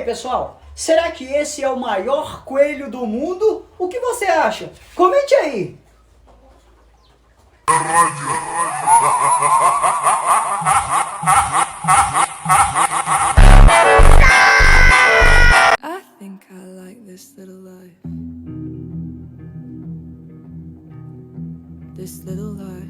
pessoal, será que esse é o maior coelho do mundo? O que você acha? Comente aí! I think I like this little life. This little life.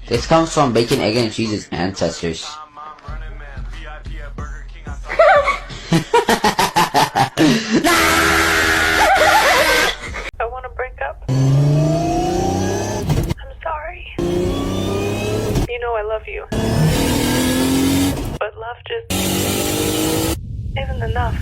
This comes from bacon, egg, and cheese's ancestors. I want to break up. I'm sorry. You know I love you. But love just isn't enough.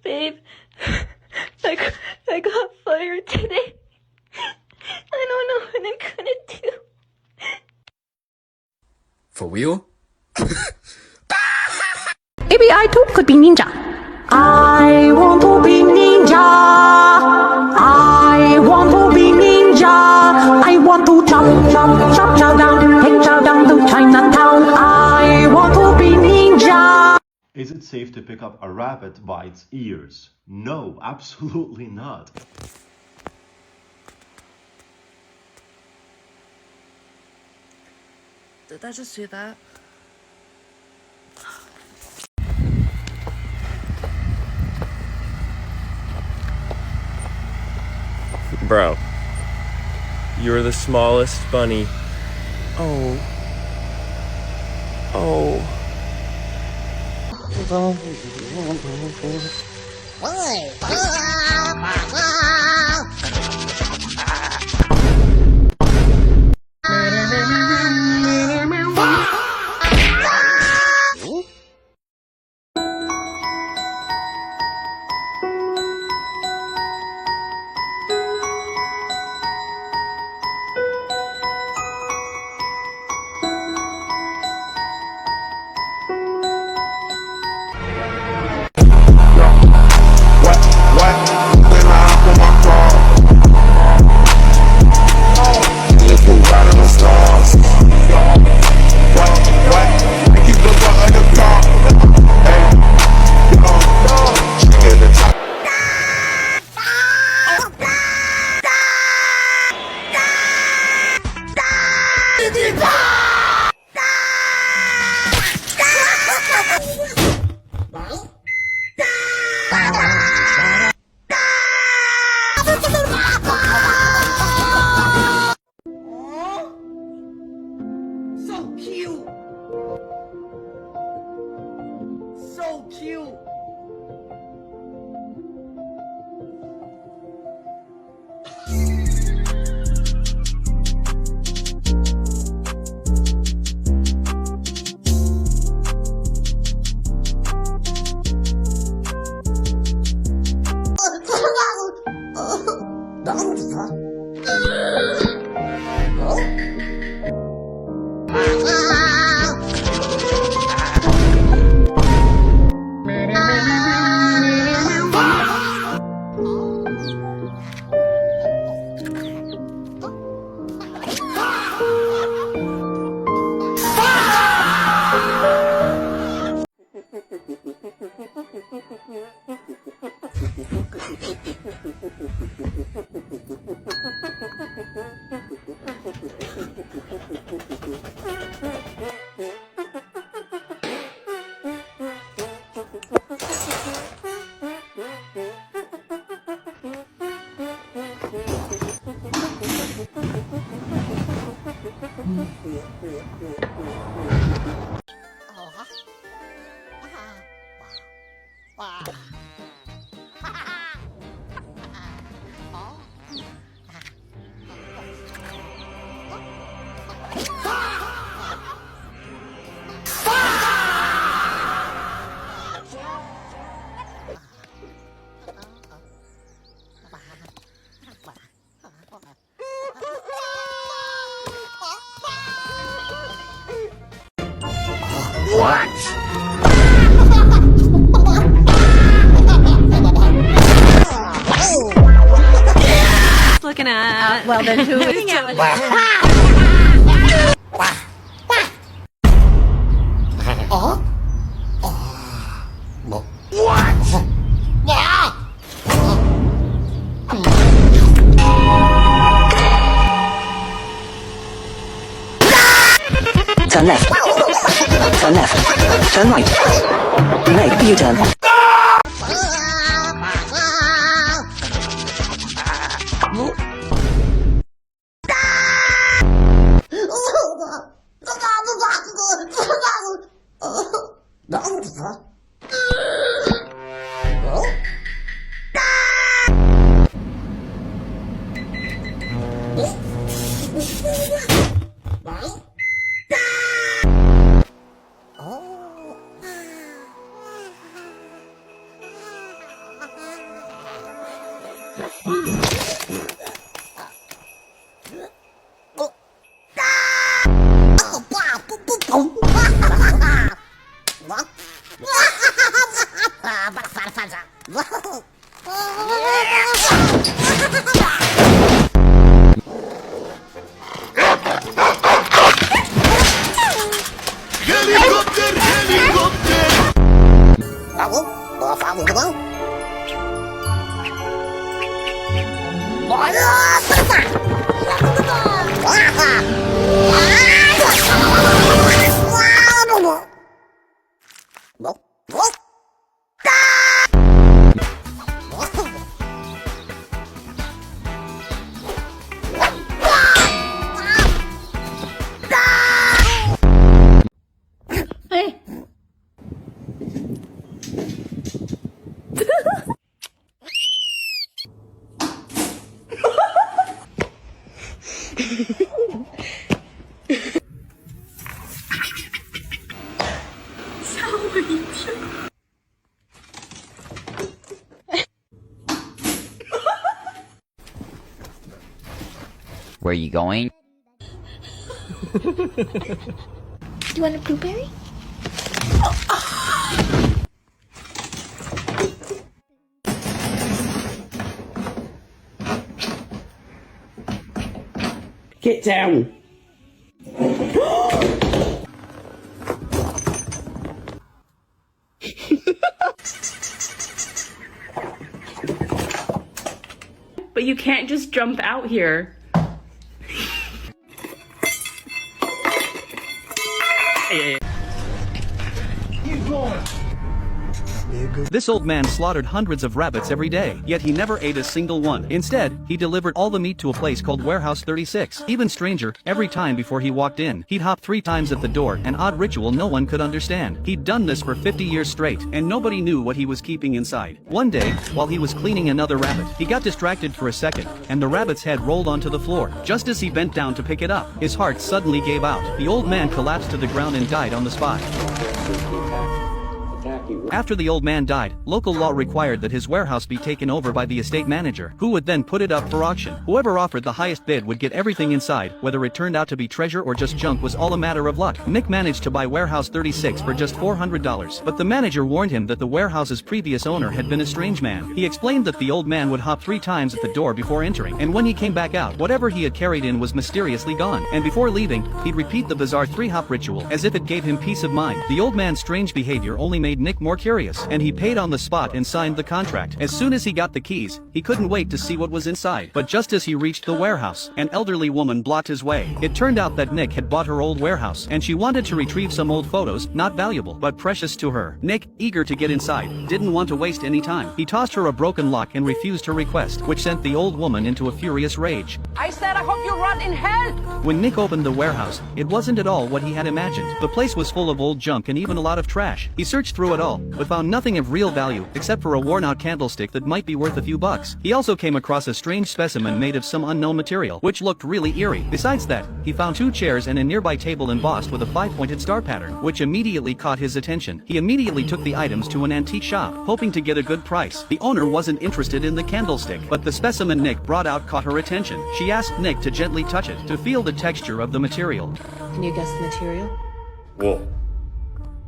Babe, I got fired today. I don't know what I'm gonna do. For real? Maybe I too could be ninja. I want to be ninja. I want to be ninja. I want to chop, chop, chop, chow down, take chow down to Chinatown. I want to be ninja. Is it safe to pick up a rabbit by its ears? No, absolutely not. Did I just do that? Bro, you're the smallest bunny. Oh. Oh. So cute! So cute! Looking at. Well, then who is it? Turn left. Turn left. Turn right. Make a U-turn. Where are you going? Do you want a blueberry? Get down. But you can't just jump out here. This old man slaughtered hundreds of rabbits every day, yet he never ate a single one. Instead, he delivered all the meat to a place called Warehouse 36. Even stranger, every time before he walked in, he'd hop 3 times at the door, an odd ritual no one could understand. He'd done this for 50 years straight, and nobody knew what he was keeping inside. One day, while he was cleaning another rabbit, he got distracted for a second, and the rabbit's head rolled onto the floor. Just as he bent down to pick it up, his heart suddenly gave out. The old man collapsed to the ground and died on the spot. After the old man died, local law required that his warehouse be taken over by the estate manager, who would then put it up for auction. Whoever offered the highest bid would get everything inside. Whether it turned out to be treasure or just junk was all a matter of luck. Nick managed to buy Warehouse 36 for just $400, but the manager warned him that the warehouse's previous owner had been a strange man. He explained that the old man would hop 3 times at the door before entering, and when he came back out, whatever he had carried in was mysteriously gone, and before leaving, he'd repeat the bizarre 3-hop ritual as if it gave him peace of mind. The old man's strange behavior only made Nick more curious, and he paid on the spot and signed the contract. As soon as he got the keys, he couldn't wait to see what was inside. But just as he reached the warehouse, an elderly woman blocked his way. It turned out that Nick had bought her old warehouse, and she wanted to retrieve some old photos, not valuable, but precious to her. Nick, eager to get inside, didn't want to waste any time. He tossed her a broken lock and refused her request, which sent the old woman into a furious rage. I said I hope you rot in hell! When Nick opened the warehouse, it wasn't at all what he had imagined. The place was full of old junk and even a lot of trash. He searched through it all, but found nothing of real value, except for a worn-out candlestick that might be worth a few bucks. He also came across a strange specimen made of some unknown material, which looked really eerie. Besides that, he found 2 chairs and a nearby table embossed with a 5-pointed star pattern, which immediately caught his attention. He immediately took the items to an antique shop, hoping to get a good price. The owner wasn't interested in the candlestick, but the specimen Nick brought out caught her attention. She asked Nick to gently touch it, to feel the texture of the material. Can you guess the material? Wool.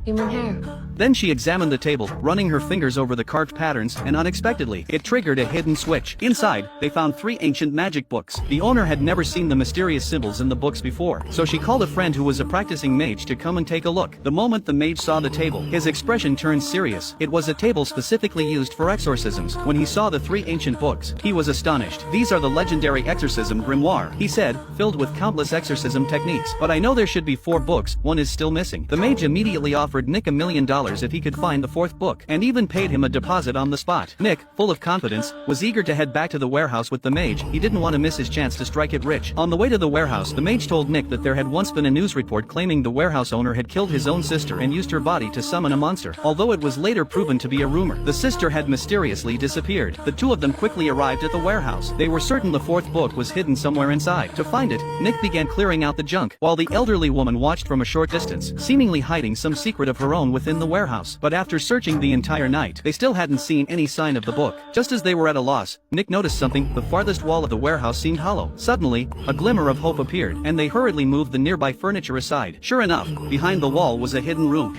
Human hair. Then she examined the table, running her fingers over the carved patterns, and unexpectedly, it triggered a hidden switch. Inside, they found 3 ancient magic books. The owner had never seen the mysterious symbols in the books before, so she called a friend who was a practicing mage to come and take a look. The moment the mage saw the table, his expression turned serious. It was a table specifically used for exorcisms. When he saw the 3 ancient books, he was astonished. These are the legendary exorcism grimoire, he said, filled with countless exorcism techniques. But I know there should be 4 books, one is still missing. The mage immediately offered Nick $1 million if he could find the 4th book, and even paid him a deposit on the spot. Nick, full of confidence, was eager to head back to the warehouse with the mage. He didn't want to miss his chance to strike it rich. On the way to the warehouse, the mage told Nick that there had once been a news report claiming the warehouse owner had killed his own sister and used her body to summon a monster. Although it was later proven to be a rumor, the sister had mysteriously disappeared. The 2 of them quickly arrived at the warehouse. They were certain the 4th book was hidden somewhere inside. To find it, Nick began clearing out the junk, while the elderly woman watched from a short distance, seemingly hiding some secret of her own within the warehouse. But after searching the entire night, they still hadn't seen any sign of the book. Just as they were at a loss, Nick noticed something. The farthest wall of the warehouse seemed hollow. Suddenly, a glimmer of hope appeared, and they hurriedly moved the nearby furniture aside. Sure enough, behind the wall was a hidden room.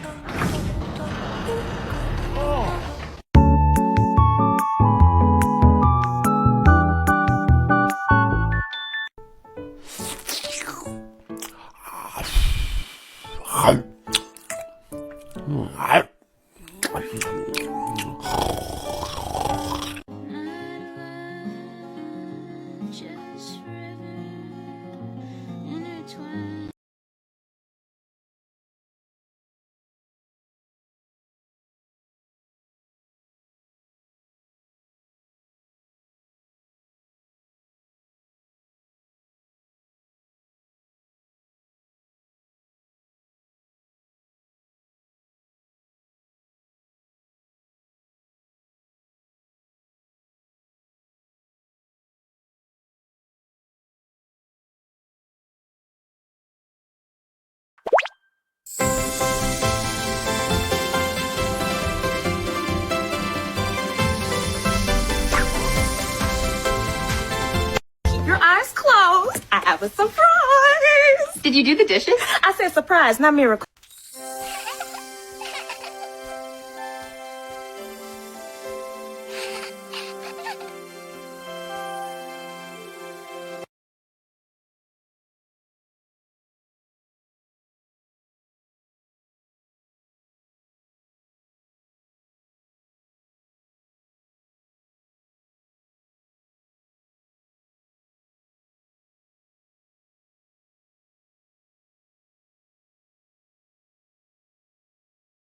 Your eyes closed. I have a surprise. Did you do the dishes? I said surprise, not miracle.